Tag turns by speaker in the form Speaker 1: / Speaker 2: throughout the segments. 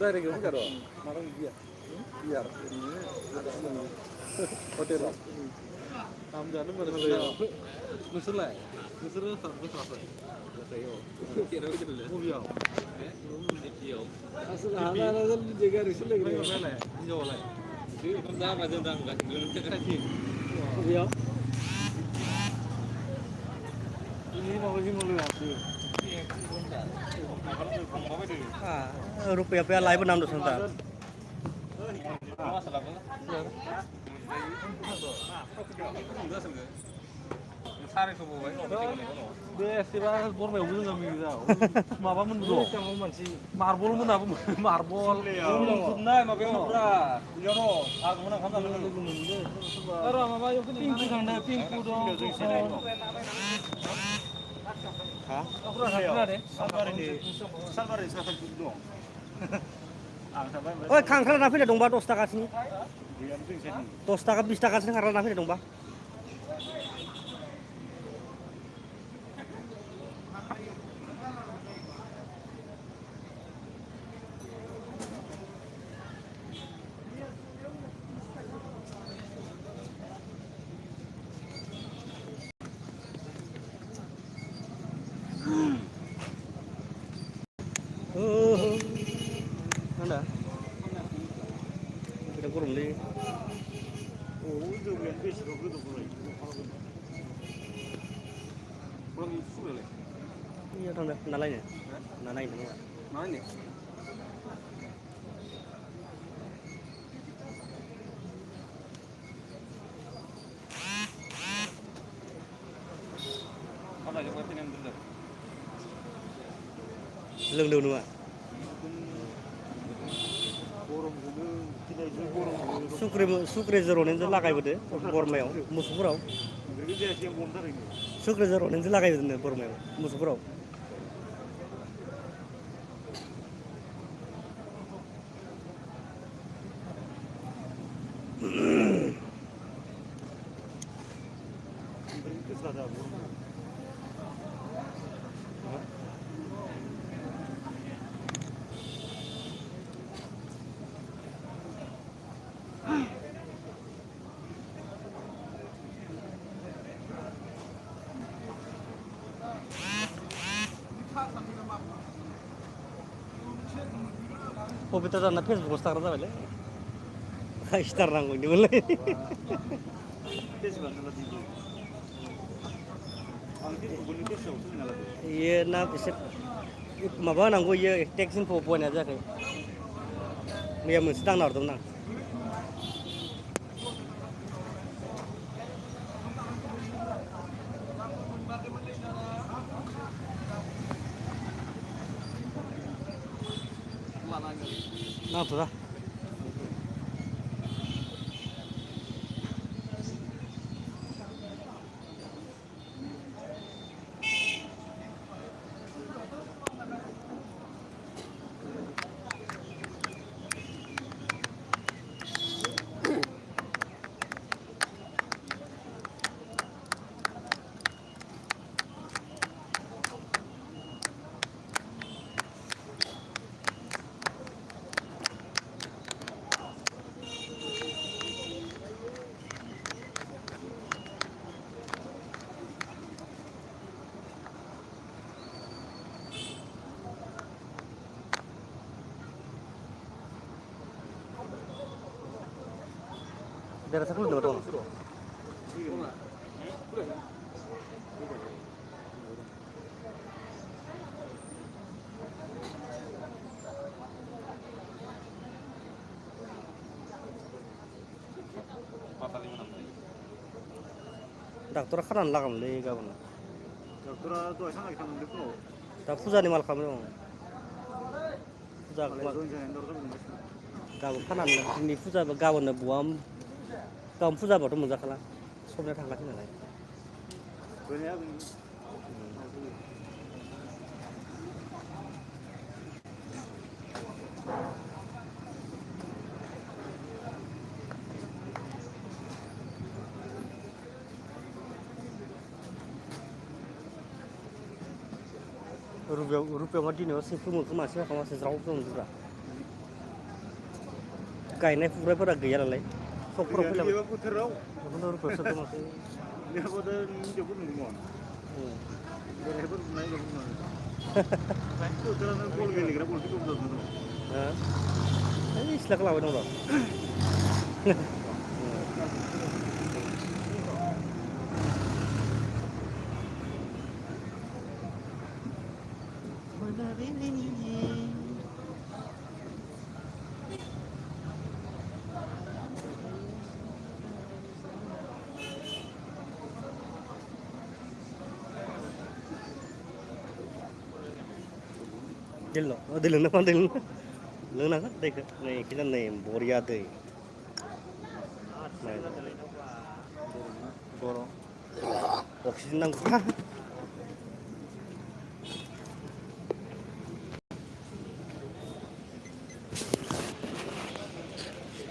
Speaker 1: रायज्लायगोन होनखा र' मा दं बियार बियार ओरैनो हटेलाव खाम जानो मोजां जायो नोंसोरलाय नोंसोरो बोखाराखै बबेयाव गारि सोलायग्रायालाय हिनजावालाय बबेयाव ini mau sih mau lihat
Speaker 2: रुपया पे लाइव नाम दो संता
Speaker 1: बेसेबा बरमायावबो जोङो मिजाव माबामोन र' मार्बल मोनाबो मार्बल जोबनाय माबायावब्रा बेयाव आगमन ओंखाम जानो लोगो मोनदों र' माबायाव पिंकु थांदों पिंकु दं
Speaker 2: हा
Speaker 1: सालबारि साथा दं
Speaker 2: ओइ खांख्राना फैनाय दंबा 10 थाखासोनि 10 थाखा 20 थाखासोनि खांख्राना फैनाय दंबा mana kita kurang deh
Speaker 1: oh itu yang besi kok gitu boleh kurang itu boleh
Speaker 2: iya tanda nalainya nalain semua
Speaker 1: mana nih apa aja buat ini dulu
Speaker 2: lưng đường nữa Sukre जर'नैसो लागायबोदो बोरमायाव मोसौफोराव Sukre जर'नैसो लागायबोदो बोरमायाव मोसौफोराव पवित्र जाना फेसबुक स्टार जाबायलै star नांगौ इनिबोलै इयो ना एसे माबा होनांगौ इयो टेक्स इनफो बनायनाय जायाखै मैया मोनसे दांना हरदोंमोन आं नांथ'ला daerah saya dulu dong. Dokter kan langsung lagi kawan.
Speaker 1: Dokter tuh asal kita nunggu tuh.
Speaker 2: Tapi puja nih malah kamu dong. Puja gawan kan ini puja gawan buam. Kamu puja baru mau jalan. Soalnya tanggal ini lah. Rupiah mati nih, sih pun masih jauh pun juga. गायनाय फुनायफोरा गैया नालाय सकफोराव फैलाबाय
Speaker 3: बोथोराव
Speaker 2: बेखौनो रुपयासो दंसै
Speaker 3: लेखाखौथ' हिनजावफोर नुदोंमोन बेरायफोर नुनाय हिनजावफोर बोथोरानो बल गेलेग्रा बल फिल्ड दं
Speaker 2: ओइ सिख्लाखौ लाबाय दं र' दै लोंनो मा दै लोंनांगोन दैखौ नै खिजान नै बरिया दै
Speaker 3: गरम
Speaker 2: अक्सिजेन नांगौ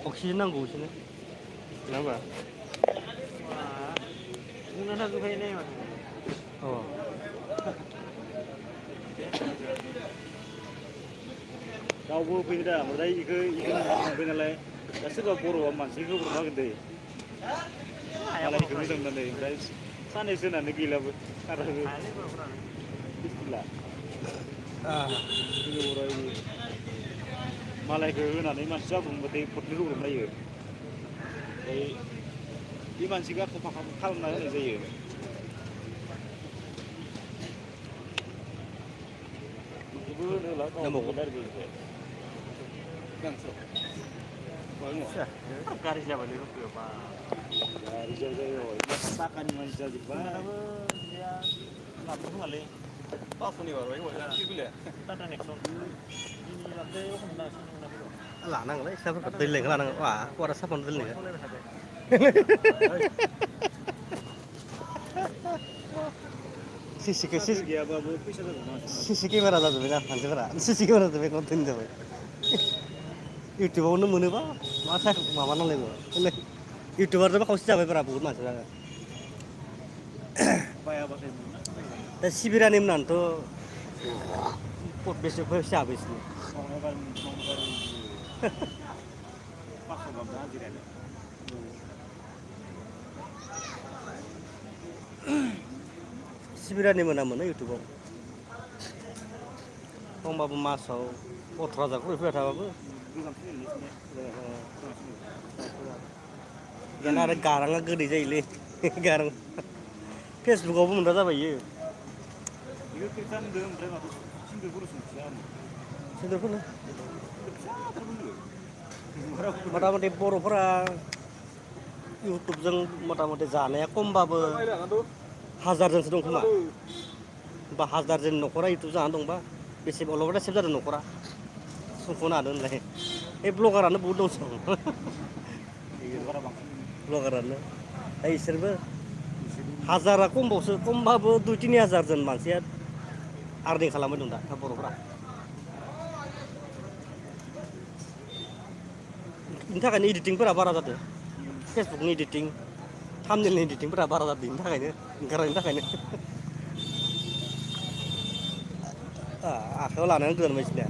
Speaker 2: अक्सिजेन नांगौ बिसोरनो नङा होमबा
Speaker 1: बुंनो नागिरबाय माथो
Speaker 2: अ
Speaker 3: रावबो फैनो दा ओमफ्राय इखौ मोनबाय नालाय दा सोरबा बर'आ मानसिखौ हरनांगोन दै मालायनिखौ मोजां मोननानै ओमफ्राय साननैसो होनानै गैलाबो खाराबो गैला मालायखौ होनानै मानसि जाबुंबाथाय फटनो होब्रबलायो ओमफ्राय बे मानसिखौ खफा खालामना होनाय जायो
Speaker 1: गारि जाबायलै रुपयाबा
Speaker 3: गारि जायो साखानि मानसि जाजोब्बाय
Speaker 1: लाबोनो खोमालै पासस'नि बारबाय खोमा टाटा नेक्सन दिनै लाबोदो हमनासो
Speaker 2: लानांगोनलै फिसाफोरखौ दै लोंनायखौ लानांगोन वा हौवारा साफानो दै लोंनायखौ
Speaker 3: साख्रि गैयाबाबो फैसा जाजोबगोन
Speaker 2: सिसि केमेरा जाजोब्बायना मानसिफोरा सिसि केमेरा जाजोब्बाय एकदम धोनि जाबाय इउटुबावनो मोनोबा मा माबा नांलायगौ इउटुबारजोंबो खावसे जाबायब्रा बहुत मानसिफ्रानो
Speaker 3: बायाबाथाय मोना
Speaker 2: दा सिबिरानि मोनहानोथ' बेसे फैसा बिसोरनि
Speaker 3: मावनाय बार पास्स' गाहाम हाजिरायानो
Speaker 2: सिबिरानि मोनो इउटुबाव खमबाबो मासाव 18,000 खरि फैबाय थाबाबो दाना आरो गाराङा गोदै जायोलै गारां फेसबुकआवबो मोनग्रा जाबाय इयो
Speaker 3: बेखौ खिन्थानो होनदों ओमफ्राय माथो सिंग्रिफोर सोंथिया
Speaker 2: सिन्दुरफोरनो
Speaker 3: फिसाफोर
Speaker 2: मथा मथि बर'फोरा इउटुबजों मथा मथि जानाया खमबाबो 1000जनसो दं खोमा बा 1000जन न'खरा इउटुब जानानै दंबा बेसे अलपदा सेब जादों न'खरा सुख'नो हादों होनलाय बे ब्लगारानो बहुद दंसं ब्लगारानो दा इसोरबो हाजारा खमबावसो खमबाबो 2-3 हाजारजन मानसिया आर्निं खालामबाय दं दा बर'फोरा बेनि थाखायनो एडिटिंफोरा बारा जादों फेसबुकनि एडिटिं थाम्बनेलनि एडिटिंफोरा बारा जादों बेनि थाखायनो ओंखारनायनि थाखायनो आखायाव लानानै गोदान बायसिना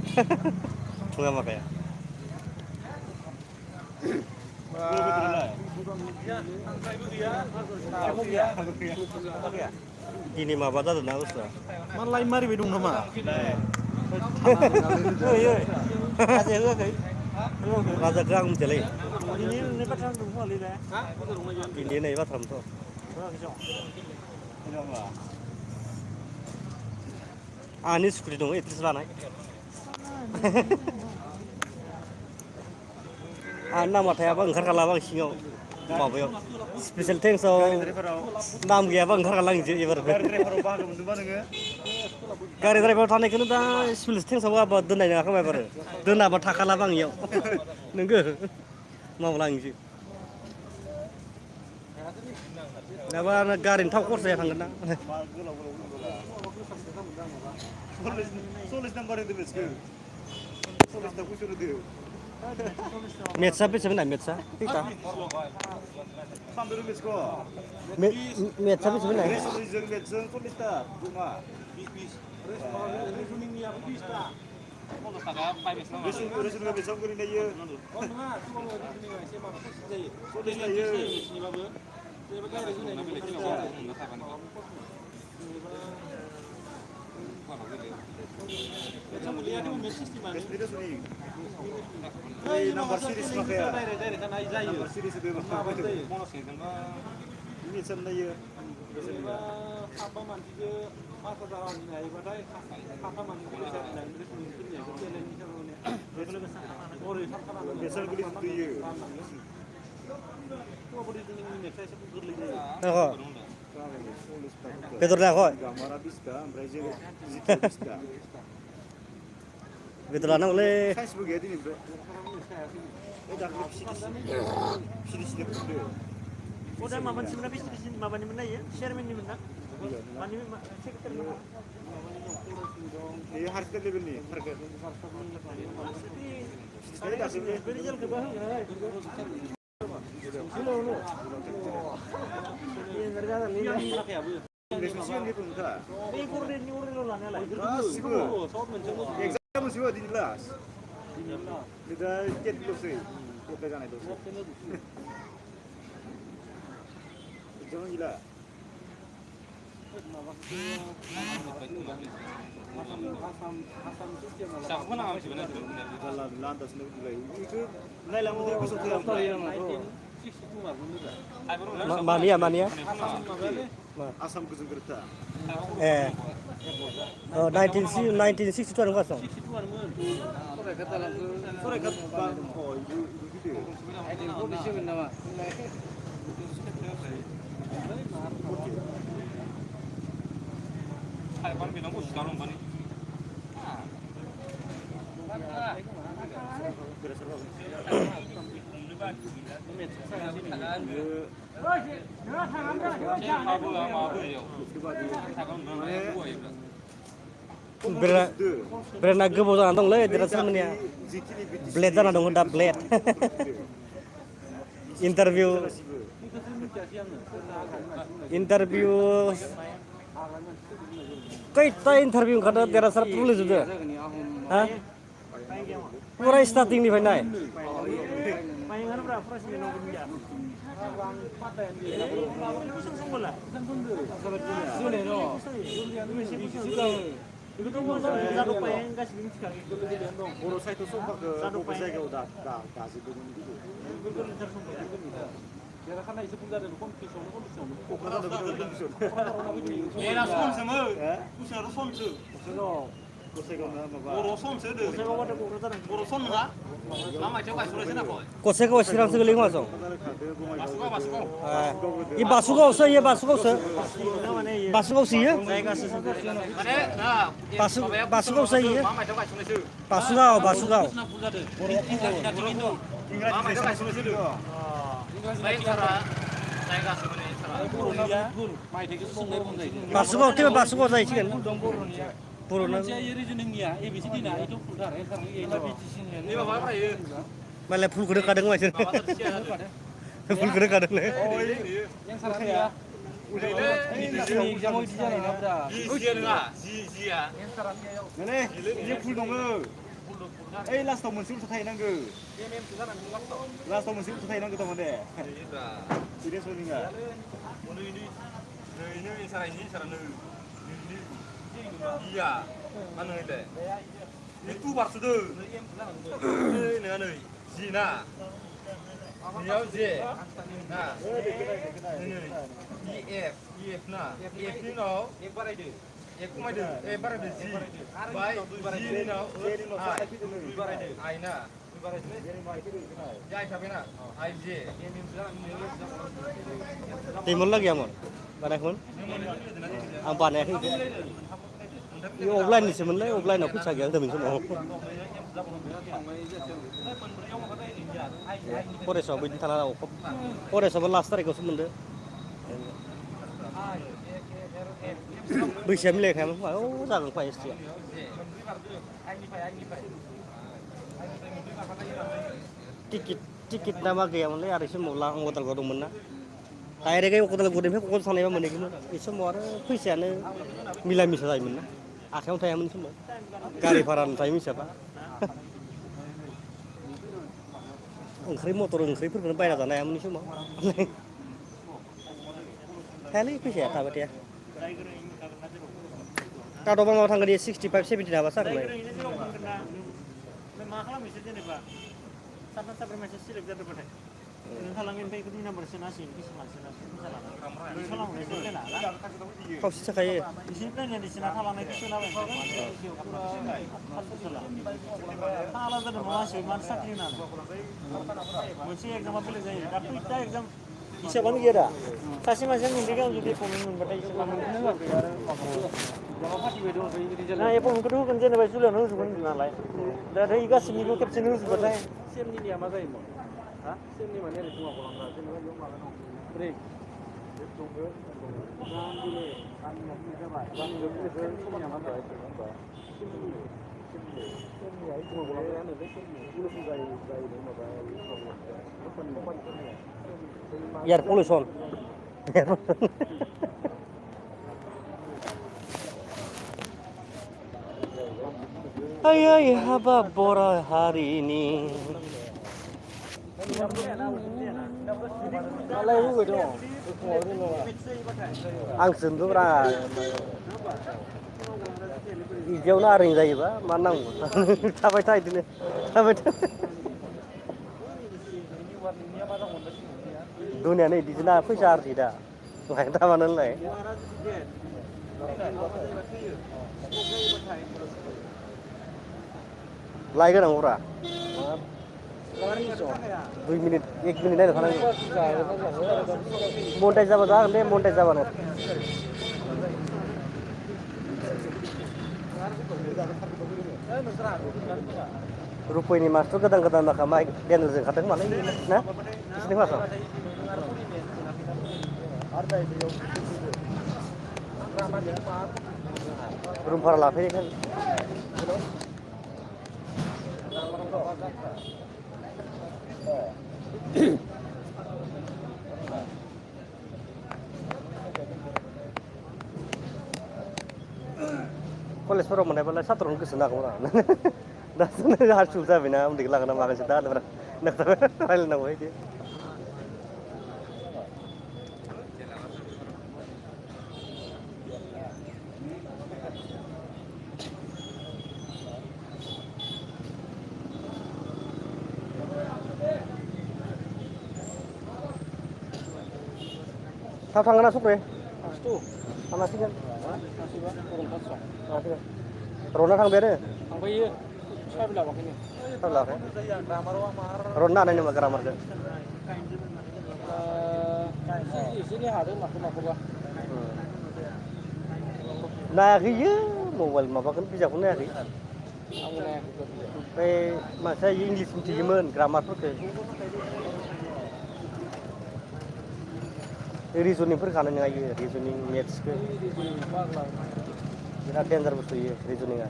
Speaker 2: थुङा माखाया दिनै माबा जादों ना बुस्थुआ
Speaker 1: मा लाइन मारिबाय दं नामा
Speaker 2: राजाया होआखै राजाखौ आं मिथियालै
Speaker 1: दिनै नोंनि बाथ्रा होनदों खोमालै बे
Speaker 2: दिनै होननाय बाथ्रामोनथ' आंहानि स्कुटि दङ एट्रिस लानाय आंनि नामा थायाबा ओंखारखालाबा आं सिङाव माबायाव स्पेसियेल थेंक्सआव नाम गैयाबा ओंखारखालांसै एबार
Speaker 3: गारि ड्राइभाराव बाहागो मोनदोंबा नोङो
Speaker 2: गारि ड्राइभाराव थानायखौनो दा स्पेसियेल थेंक्सआव होआबा दोननाय नङा खोमा एबार दोनाबा थाखालाबा आं इयाव नोंगो मावलांसै नङाबा गारिनि थाव खरसाया थांगोन ना
Speaker 3: सल्लिस नाम्बार होदो बेसो 40टा कुइसन होदो
Speaker 2: मेथ्सआ बेसेबां होननाय मेथ्सआ खैथा
Speaker 3: सानदो बेसखौ
Speaker 2: मेथ्सआ बेसेबां होननाय
Speaker 3: रेसनिंजों मेथ्सजों 40टा जमा
Speaker 1: 50 थाखा बायनोसै नामा
Speaker 3: रेसनखौ बेसेबां करि नायो
Speaker 1: नङा सिगाङाव रिजनिंआ एसे माबा खस्थ' जायो सल्लिस जायो नोंसिनिबाबो जेनेबा डाइरेक्ट होनायनि बेलेग मोननो थाखानि बेटा मुलियाथ' मोनसे सिस्टेमानो ओइ नाम्बार सिरिस माखाया डाइरेक्ट नाय जायो नाम्बार सिरिस होदो माबा जायो बनस होगोनबा
Speaker 3: मिसन नायो
Speaker 1: जेनेबा साबा मानसिखौ 5000 रां होनो हायोबाथाय साफा मानसिखौ फैसा होनानै रेसनिं फोरनियाखौ टेलेन्टनि सायाव ओरै सानखानांगोन
Speaker 3: बेसेबां गोलैस फैयो
Speaker 2: बेदर जायाखै
Speaker 3: गामारा 20 टा ओमफ्राय जों जिथिया 20 टा
Speaker 2: बेदर लानांगौलै
Speaker 3: साइसबो गैया दिनैनिफ्राय ओइ दाख्लै फिसिनो फुदो
Speaker 4: उदा माबानिमोन ना बिसि माबानिमोन ना इयो चेयारमेननिमोन ना मानि सेक्रेटारि
Speaker 3: बे हारसिं लेभेलनि टारगेट
Speaker 4: बे रिजाल्टखौबा
Speaker 3: इलेक्सन सिगांनि दंखा
Speaker 4: बे गरदेननि अरिजिनल लानायालाय
Speaker 3: गासिबो एग्जाम मोनसेबो दिनै लास्ट दा केटल'सै एप्लाइ जानायल'सै एग्जाम गैला लान्दासनो बिलाय बेखौ नायलांबाथाय गोसोआव फैया
Speaker 2: मानिया
Speaker 3: आसाम गोजोन गोरोबथा
Speaker 2: ए 1962 आनो गासं ब्रेना गोबाव जाना दंलै देरहासारमोननिया ब्लेड जाना दं दा ब्लेड इन्टारभिउ खैथा इन्टारभिउ ओंखारदों देरहासार फुलजोबदो हा पुरा स्टार्टिंनिफ्राय नाय
Speaker 4: माइंगारफ्रा फरायसालियाव गैया
Speaker 3: बर' साहित्य सभाखौ बबे जायगायाव दाजोबदोंमोन
Speaker 1: देरहाखानाय एसे बुरजा जादों
Speaker 2: गसाइगाव चिरांसो गोलैयो खोमा जों इ बासुगावसो इयो बासुगावसो इयो बासुगावसो इयो बासुगाव बासुगाव जाहैसिगोन बर'ना मालाय फुलखौ रोखादों मानसि फुलखौ रोखादोंलै
Speaker 3: फुल दङ ओइ लास्टाव मोनसे उल्था थाहैनांगौ लास्टाव मोनसे उल्था थाहैनांगौ थारमाने serious मोनिङा iya anu ile itu barsudu ini anu zina Niau J nah ini if na if ni no ek barai de ek kumai de barai de Z bai Z ni no I barai de I na barai de ya sabe na I J
Speaker 2: timur lagi amon बानायखौन आं बानायाखै बे अफलाइननिसोमोनलै अफलाइनाव फैसा गैया होदोंमोन समाव फरेस्टआव बिदि थाना फरेस्टआवबो last तारिखआवसो मोनदो बैसोआ मिलायखायामोन खोमा जागोन खोमा एसटिया टिकेट नामा गैयामोनलै आरो समाव अंगदालगाव दंमोन ना डाइरेक्टयै अंगदालगावनिफ्राय क'क्राझार थांनायबा मोनहैगौमोन बे समाव आरो फैसायानो मिला मिसा जायोमोन ना आखायावनो थायामोन समाव गारि भारानि थायोमोन हिसाबा ओंख्रि मटर ओंख्रिफोरखौनो बायना जानो हायामोन समाव थायालै फैसाया थाबाय थाया काटअफा माबा थांगोन 65 70 हाबा सारलाय
Speaker 4: मा खालामनोसै जेनेबा साथाम साब्रै मानसि सिलेक्ट जादोंबाथाय नों थालाङो ओमफ्राय दुइ नाम्बारसो नासिगोन बेसे मानसिना फैसा लाना खालामनायसो देना
Speaker 2: खावसे थाखायो
Speaker 4: बिसोरनि प्लेनिया बिसोरना थालांनायखौ सोनाबाय थाला जादों मानसि मानो साख्रि होनानै मोनसे एग्जामा बेलेग जायो दा दुइटा एग्जाम हिसाबानो गैया दा सासे मानसिया मोनसे गाहाम जुदि एपइन्टमेन्ट मोनबाथाय ना एपइन्टमेन्टखौथ' होगोन जेनेबा जुलियावनो होजोबगोन नालाय दा बै गासैनिबो खेबसेनो होजोबबाथाय
Speaker 1: सेमनिया मा जायोमोन हा सेमनि माने ओरै बुङा गलांग्रा जेनेबा बेयाव माबा दं ब्रेक दंबो गामिले गामिया फुल जाबाय गामियाव फुलिखौ सेमनिया मा जायो होनबा सेमनिया बुङा गलांग्राया होनो बे सेमनि पुलिसनि जायो माबा
Speaker 2: एयार पलिउसन आयै हाबा बर' हारिनि आं सोंदोंब्रा बिदियावनो आरिं जायोबा मा नांगौ थाबाय था बिदिनो थाबाय था दुनियानो बिदिसोना फैसा आरजियो दा ओंखायनो थामानो होनलाय लाइक होनांगौब्रा 2 मिनिट 1 मिनिट नायनो थानांगौ मन्टाइज जाबा जागोन दे मन्टाइज जाबानो रुपैनि मासथ' गोदान गोदान माखा माइ देनेलजों ओंखारदों मालाय ना बिसोरनि मासाव रुम भारा लाफैयो कलेजफोराव मोननायबालाय सात्र'नो गोसो नांगौरा दासो हार्टफुल जाबायना उन्दैखौ लागोना माखासे दा रायलायनांगौ बिदि थाब थांगोन ना सख्रे थांनांसिगोन रना थांबायानो
Speaker 1: थांबायो साबि लाबाखैनो
Speaker 2: साबि लाबाखै रना हानाय नामा ग्रामारखौ
Speaker 1: एसे हादों माखौबा
Speaker 2: नायाखैयो मबाइल माबाखौनो बिजाबखौनो नायाखै
Speaker 1: आंबो नायाखै
Speaker 2: ओमफ्राय मानसिया इंलिस मिथियोमोन ग्रामारफोरखौ रिजनिंफोर खानो नङा इयो रिजनिं मेथ्सखौ बिराद डेन्जार बुस्थु इयो रिजनिंआ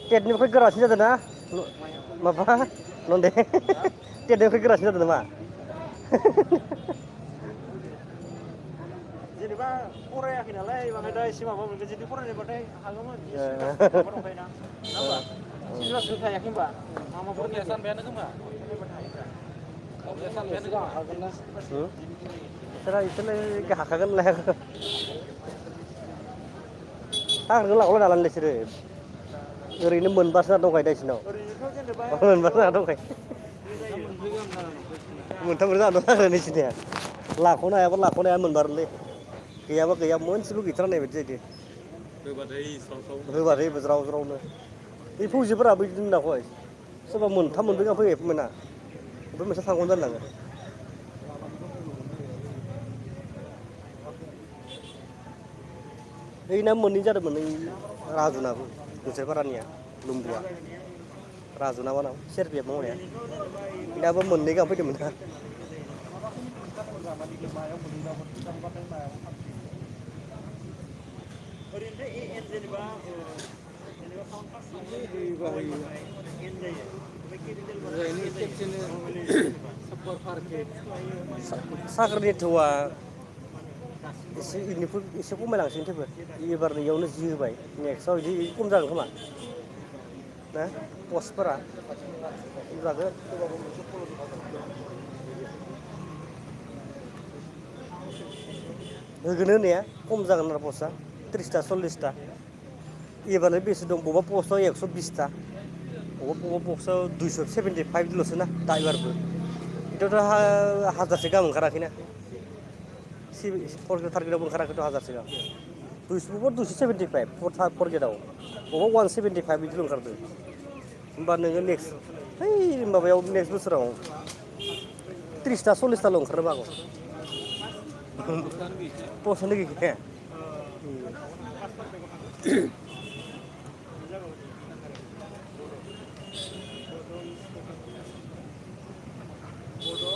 Speaker 2: टेटनिफ्राय गोरासिन जादों ना माबा नन्दे टेटनिफ्राय गोरासिन जादों नामा
Speaker 4: जेनेबा फरायाखै नालाय माने दा एसे माबा मोनगोन जुदि फरायनायबाथाय हागौमोन दंखायोना होमबा सिलेबास होखायाखै होमबा मा फरायनाया सानबायानो खोमा सानबायानो हागोन ना
Speaker 2: इसोरलाय हाखागोन लायाखै हागोन लागौलाय नालाय बिसोरो ओरैनो मोनबासो जाना दंखायो दा इसोरनाव मोनबासो जाना दंखायो मोनथाम जाना दं आरो नोंसिनिया लाख'नो हायाबा लाख'नो हाया मोनबारलै गैयाबा गैया मोनसेबो गैथारनाय बायदि जायो होबाथाय ज्राव ज्रावनो बे फौजिफोराबो बिदिनो नाखय सोरबा मोनथाम मोनब्रै गाहाम फैबायमोना ओमफ्राय मोनसे थांगौनो जालाङो ओइना मोननै जादोंमोन ओइ राजुनाबो गोसाइपारानिया लुम्बुआ राजुना मा नाम सेरपिएफ मावनाया बेनाबो मोननै गाहाम फैदोंमोन ना
Speaker 4: ओरैनो जेनेबा
Speaker 2: साख्रिनि थौआ एसे खमायलांसिगोन थेवबो एबार इयावनो जि होबाय नेक्स्टआव बिदि खम जागोन खोमा ना पस्टफोरा जागोन होगोन होनाया खम जागोन आरो पस्टआ 30टा 40टा एबारनो बेसे दं बबेबा पस्टआव 120टा बबेबा पस्टआव 275ल'सो ना दा एबारबो बेथ' हाजारसे गाहाम ओंखाराखैना फर टारगेटआवबो ओंखाराखैथ' हाजारसे गाहाम 275 फर गेटआव बबेबा 175 बिदिल' ओंखारदों होमबा नोङो नेक्स्ट है माबायाव नेक्स्ट बोसोराव 30टा 40टाल' ओंखारनोबो हागौ पस्टआनो गैखाया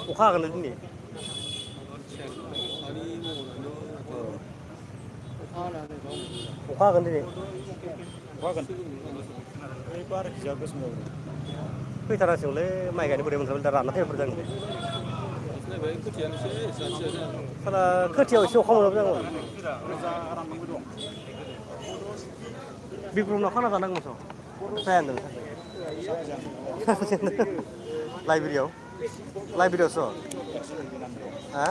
Speaker 2: अखा हागोन दिनै अखा हागोन दिनै
Speaker 3: हागोन ओइ बार गिजा गोसोम जाबाय
Speaker 2: फैथारासैलै माइ गायनो बोरै मोनथारबाय दा रानना थैबाय जागोन साला खोथियाव एसे अखा मोनाबो जागौमोन बिक्रमनाव खाना जानांगौमोन जाया होनदों लाइब्रेरियावसो हा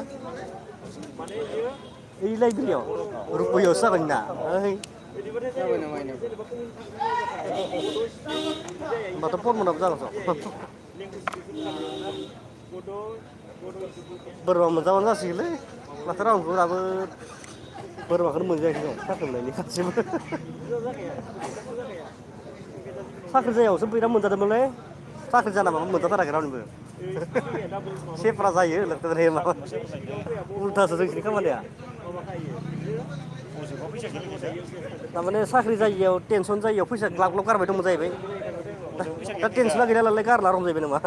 Speaker 2: ओइ लाइब्रेरियाव रुपयावसो जागोन ना होमबाथ' फन मोनाबो जागोन बोरमा मोनजाबानो जासिगोनलै माथो रावनोबो दाबो बोरमाखौनो मोनजायाखै दं साख्रि मोननायनि गासैबो साख्रि जायावसो बिराद मोनजादोंमोनलै साख्रि जाना माबा मोनजाथाराखै रावनिबो सेफ्रा जायो लोगोसे माबा उल्थासो जोंनि खामानिया थारमाने साख्रि जायियाव टेनसन जायियाव फैसा ग्लाब ग्लाब गारबाय दंमोन जाहैबाय दा टेनसना गैला नालाय गारला रं जाहैबाय नामा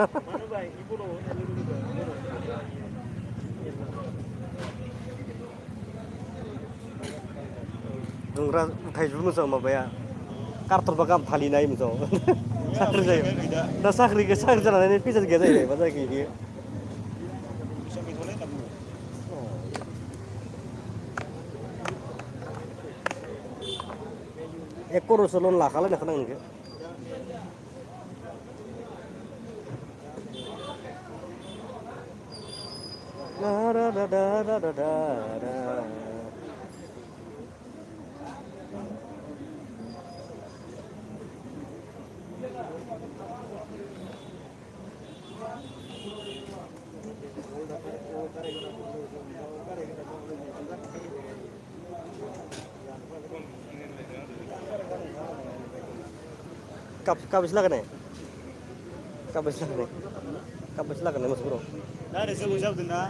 Speaker 2: दुंग्रा उथायजोबो मोजां माबाया कार्टनबा गाहाम फालिनाय मोजां साख्रि जायो दा साख्रि जानानै फैसा गैया जाहैबाय मा जायगायाव बियो एक कर'रसो लन लाखालायना नोंखौ Kabis lah kan ya? Kabis lah kan ya Mas Bro?
Speaker 3: Nah, ada semua jawab dina.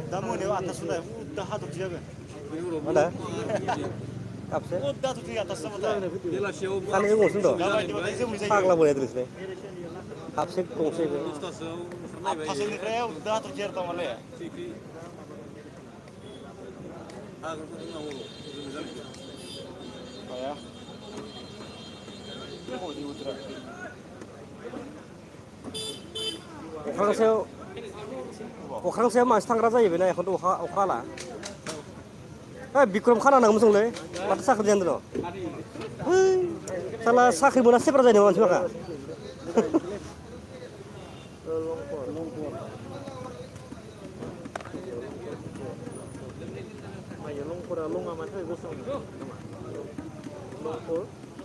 Speaker 3: Damu ni atas sudah, udah hatu jaga.
Speaker 2: Mana? Kabis ya?
Speaker 3: Udah tu di atas semua dah.
Speaker 2: Kan ini ngomong sudah. Paglah boleh terus nih. Kabis kongsi itu.
Speaker 3: Atas ini kaya udah tu jaga tahu malah ya. Kaya.
Speaker 2: अख्रां सायाव मानसि थांग्रा जाहैबायना एखौथ' अखा हाला बिक्रम खाना नांगौ मोजांलै माथो साख्रि जानो दं साला साख्रि मोना सेब्रा जायो नामा मानसिफोरा लङा मानि थाखाय गोसोम लंफोर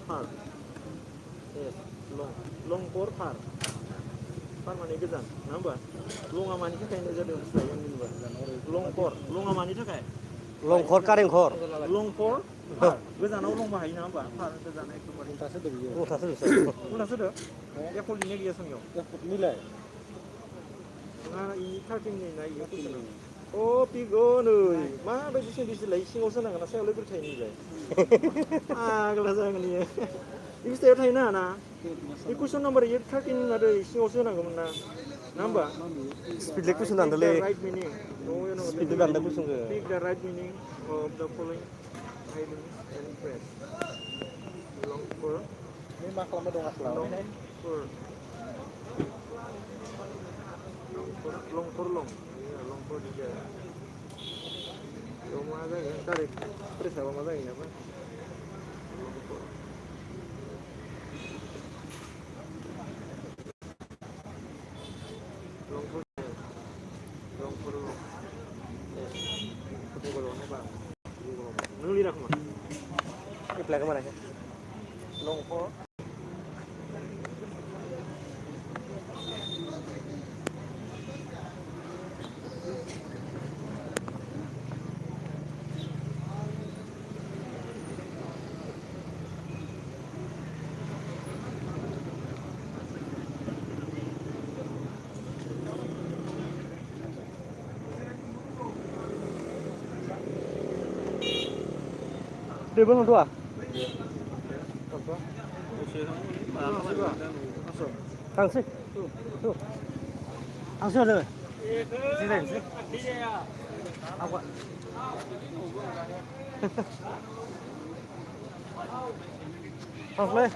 Speaker 2: फार लंफोर फार माने गोजान नङा होमबा लङा मानि थाखाय जादों बुस्थुआ आंनि नुबा लङा मानि थाखाय लंखर कारेंखर लंखर गोजानाव लं बाहायो नङा होमबा फार गोजान एकदमबारे उल्थासो दो एप्पल लिरनाय गैया सोंनियाव मिलाय नङा इ थार्टिननि ना इयो कुइसना अ पिग नै माबायदि सोंदिसिलाय सिङावसो नांगोन ना सायावलाय बोरै थायो नैलाय आगला जागोन इयो इ फिथाइयाव थायो ना ना इ कुइसन नाम्बार इयो 13 आरो सिङावसो होनांगौमोन ना नङा होमबा स्पिडले कुइसन दानदोंलै राइट मिनिं स्पिडले दानदों कुइसनखौ पिक द राइट मिनिं अफ द फलोइंग हाइडिं एन्ड प्रेस लंफोर मा खालामबाय दं आसला
Speaker 1: longfor di jalan. Rumah ada yang tarik, terus apa mana ini apa? Longfor, longfor. Itu kalau apa? Nuli nak mana?
Speaker 2: Apply ke mana?
Speaker 1: Longfor.
Speaker 2: Dia belum tua. Langsung. Tuh. Langsung ada. Sini. Apa? Langsung.